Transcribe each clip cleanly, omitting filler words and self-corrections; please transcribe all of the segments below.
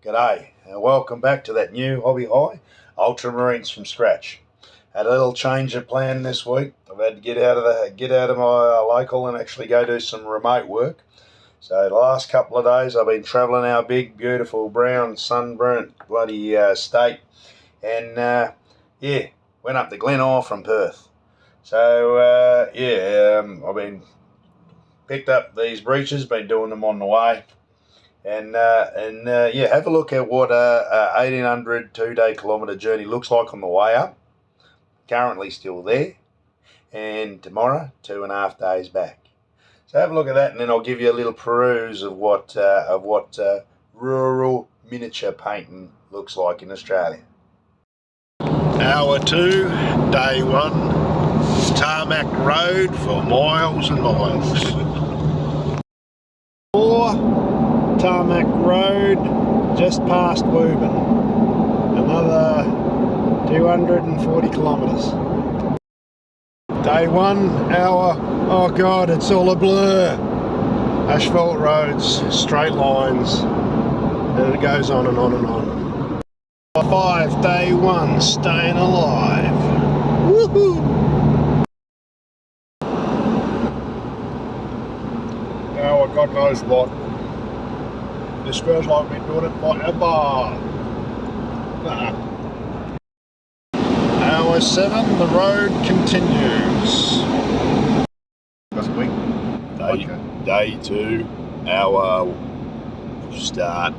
G'day and welcome back to that new hobby high, Ultramarines from scratch. Had a little change of plan this week. I've had to get out of my local and actually go do some remote work. So the last couple of days I've been travelling our big, beautiful, brown, sunburnt bloody state, and went up to Glenore from Perth. So I've been picked up these breachers, been doing them on the way. And have a look at what a 1800 2-day kilometre journey looks like on the way up. Currently still there, and tomorrow 2.5 days back. So have a look at that, and then I'll give you a little peruse of what rural miniature painting looks like in Australia. Hour 2, day 1, tarmac road for miles and miles. 4. Tarmac road just past Woburn, another 240 kilometres. Day 1, hour, oh god, it's all a blur. Asphalt roads, straight lines, and it goes on and on and on. 5, day 1, staying alive. Woohoo! Now God knows what. This feels like we've been doing it forever. Hour 7, the road continues. That's quick. Day 2, our start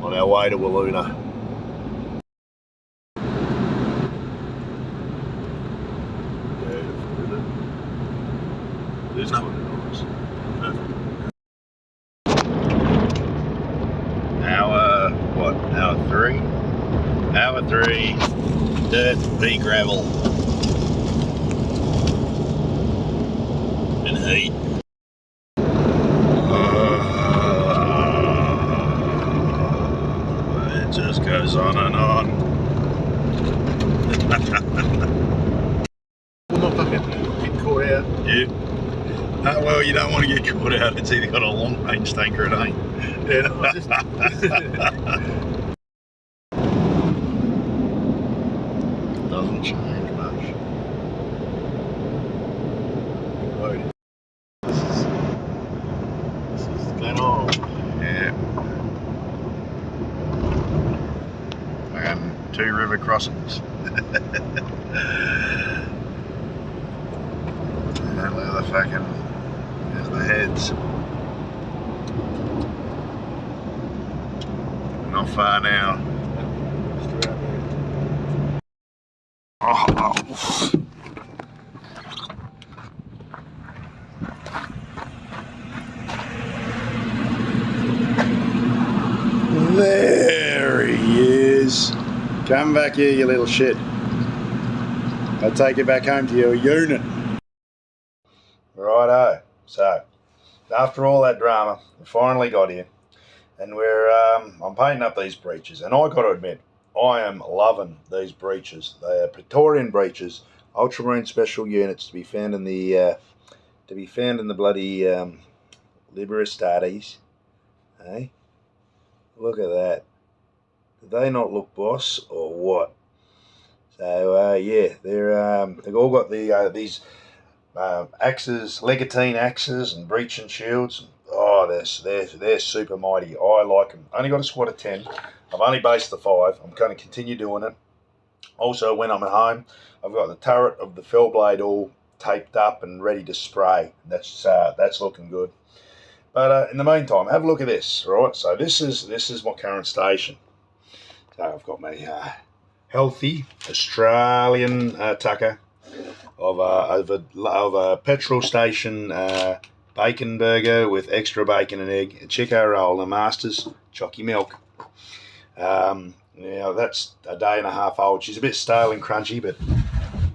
on our way to Walloona. There's no one else. Perfect. Hour 3, dirt, pea gravel, and heat. It just goes on and on. Will not fucking get caught out. Yeah. Well, you don't want to get caught out. It's either got a long range tanker or it ain't. Yeah, no, I just... Doesn't change much. This is Glenore. Yeah. And 2 river crossings. And look at the fucking, there's the heads. Not far now. Oh. There he is. Come back here, you little shit. I'll take you back home to your unit. Righto. So, after all that drama, we finally got here, and I'm painting up these breachers, and I got to admit, I am loving these breachers. They are Pretorian breachers, Ultramarine special units to be found in the bloody Liberastartes. Hey, look at that. Do they not look boss or what? So they've all got these axes, legatine axes, and breaching shields. Oh, they're super mighty. I like them. Only got a squad of 10. I've only based the 5. I'm going to continue doing it. Also, when I'm at home, I've got the turret of the fell blade all taped up and ready to spray. That's looking good. But in the meantime, have a look at this. Right. So this is my current station. So I've got my healthy Australian tucker of a petrol station bacon burger with extra bacon and egg, a Chico roll, and Masters chocky milk. That's a day and a half old. She's a bit stale and crunchy, but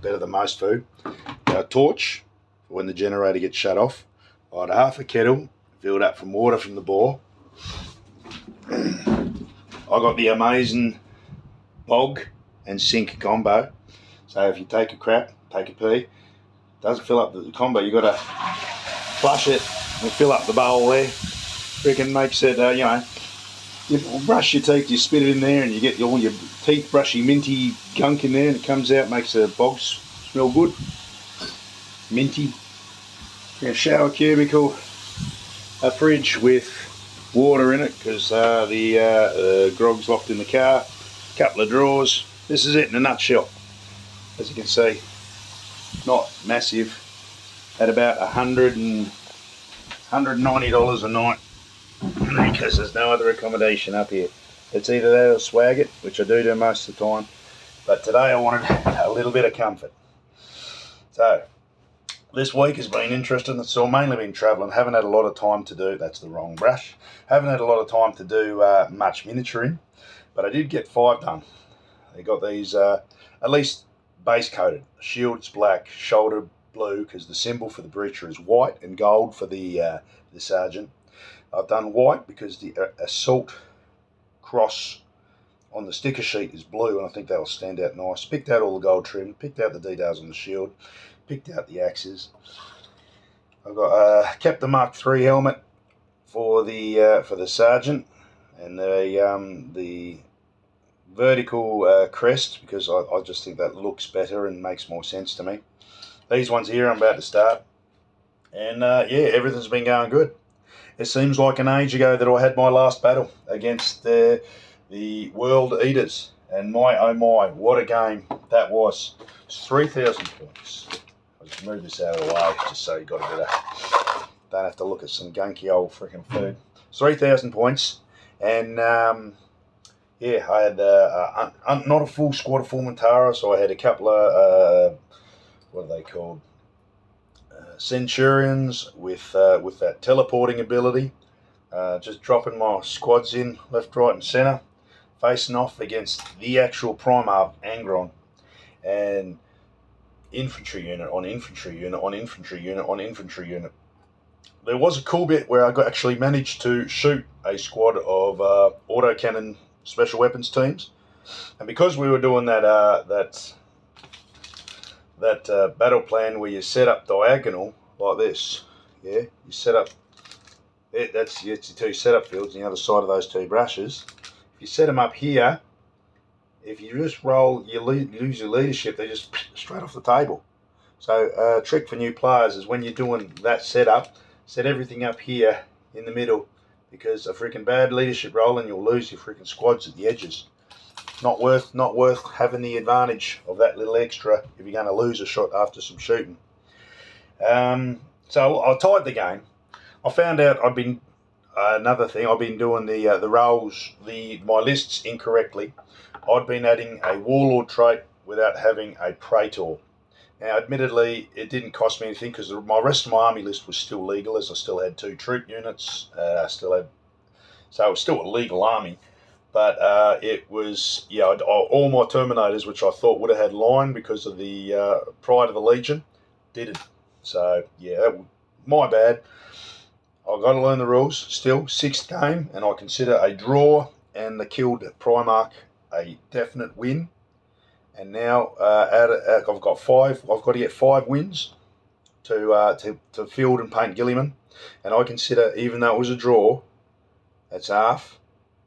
better than most food. A torch for when the generator gets shut off. I had half a kettle filled up from water from the bore. I got the amazing bog and sink combo. So if you take a crap, take a pee, doesn't fill up the combo, you got to flush it and fill up the bowl there. Freaking makes it, You brush your teeth, you spit it in there, and you get all your teeth brushy, minty gunk in there, and it comes out, makes the bogs smell good. Minty. A shower cubicle, a fridge with water in it because the grog's locked in the car, a couple of drawers. This is it in a nutshell. As you can see, not massive, at about $190 a night because there's no other accommodation up here. It's either that or swag it, which I do most of the time, but today I wanted a little bit of comfort. So this week has been interesting. It's all mainly been travelling. Haven't had a lot of time to do, that's the wrong brush. Haven't had a lot of time to do much miniaturing, but I did get 5 done. They got these at least base coated. Shield's black, shoulder blue, because the symbol for the breacher is white, and gold for the sergeant. I've done white because the assault cross on the sticker sheet is blue, and I think that'll stand out nice. Picked out all the gold trim, picked out the details on the shield, picked out the axes. I've got kept the Mark III helmet for the sergeant, and the vertical crest, because I just think that looks better and makes more sense to me. These ones here I'm about to start, and yeah, everything's been going good. It seems like an age ago that I had my last battle against the World Eaters, and my oh my, what a game that was. It's 3,000 points. I'll just move this out of the way just so you got a bit of, don't have to look at some gunky old freaking food. 3,000 points, and yeah, I had not a full squad of Formantara, so I had a couple of what are they called? Centurions with that teleporting ability, just dropping my squads in left, right, and centre, facing off against the actual Primarch Angron, and infantry unit on infantry unit on infantry unit on infantry unit. There was a cool bit where I actually managed to shoot a squad of autocannon special weapons teams, and because we were doing that battle plan where you set up diagonal like this, yeah, you set up it, that's your 2 setup fields on the other side of those 2 brushes. If you set them up here, if you just roll, you lose your leadership, they just straight off the table. So trick for new players is when you're doing that setup, set everything up here in the middle, because a freaking bad leadership roll and you'll lose your freaking squads at the edges. Not worth having the advantage of that little extra if you're going to lose a shot after some shooting. So I tied the game. I found out I've been another thing. I've been doing the rolls, my lists incorrectly. I'd been adding a warlord trait without having a praetor. Now, admittedly, it didn't cost me anything because my rest of my army list was still legal, as I still had 2 troop units. So it was still a legal army. But it was, yeah, all my Terminators, which I thought would have had line because of the Pride of the Legion, didn't. So, yeah, my bad. I've got to learn the rules still. 6th game, and I consider a draw and the killed Primarch a definite win. And now I've got 5. I've got to get 5 wins to field and paint Gilliman. And I consider, even though it was a draw, that's half.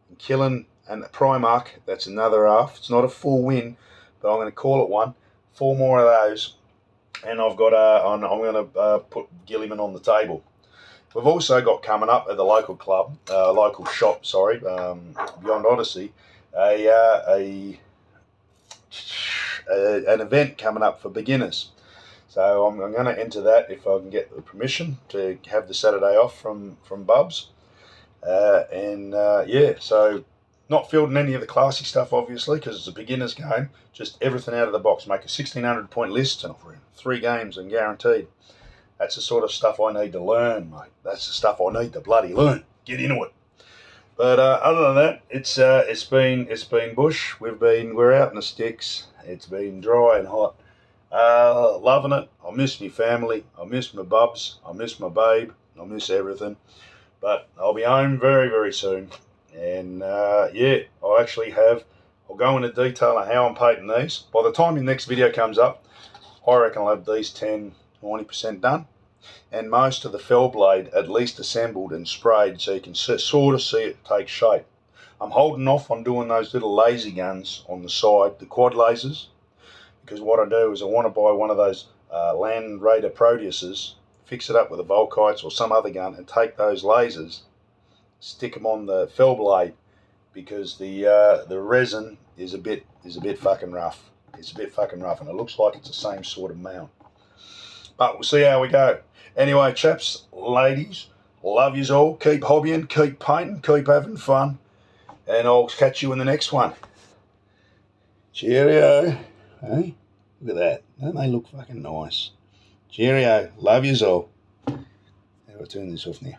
And killing and Primarch, that's another half. It's not a full win, but I'm going to call it one. 4 more of those, and I've got I'm going to put Gilliman on the table. We've also got coming up at the local club, local shop, sorry, Beyond Odyssey, an event coming up for beginners. So I'm going to enter that if I can get the permission to have the Saturday off from Bubs. Yeah, so not fielding any of the classy stuff, obviously, because it's a beginner's game. Just everything out of the box. Make a 1,600 point list and 3 games and guaranteed. That's the sort of stuff I need to learn, mate. That's the stuff I need to bloody learn. Get into it. But other than that, it's been bush. We're out in the sticks. It's been dry and hot. Loving it. I miss my family. I miss my bubs. I miss my babe. I miss everything. But I'll be home very, very soon. And yeah, I'll go into detail on how I'm painting these. By the time the next video comes up, I reckon I'll have these 90% done. And most of the fell blade at least assembled and sprayed so you can sort of see it take shape. I'm holding off on doing those little laser guns on the side, the quad lasers, because what I do is I want to buy one of those Land Raider Proteuses, fix it up with a Volkites or some other gun, and take those lasers, stick them on the fell blade, because the resin is a bit fucking rough. It's a bit fucking rough, and it looks like it's the same sort of mount. But we'll see how we go. Anyway, chaps, ladies, love yous all. Keep hobbying, keep painting, keep having fun, and I'll catch you in the next one. Cheerio. Hey, look at that. Don't they look fucking nice? Cheerio. Love yous all. How do I turn this off now?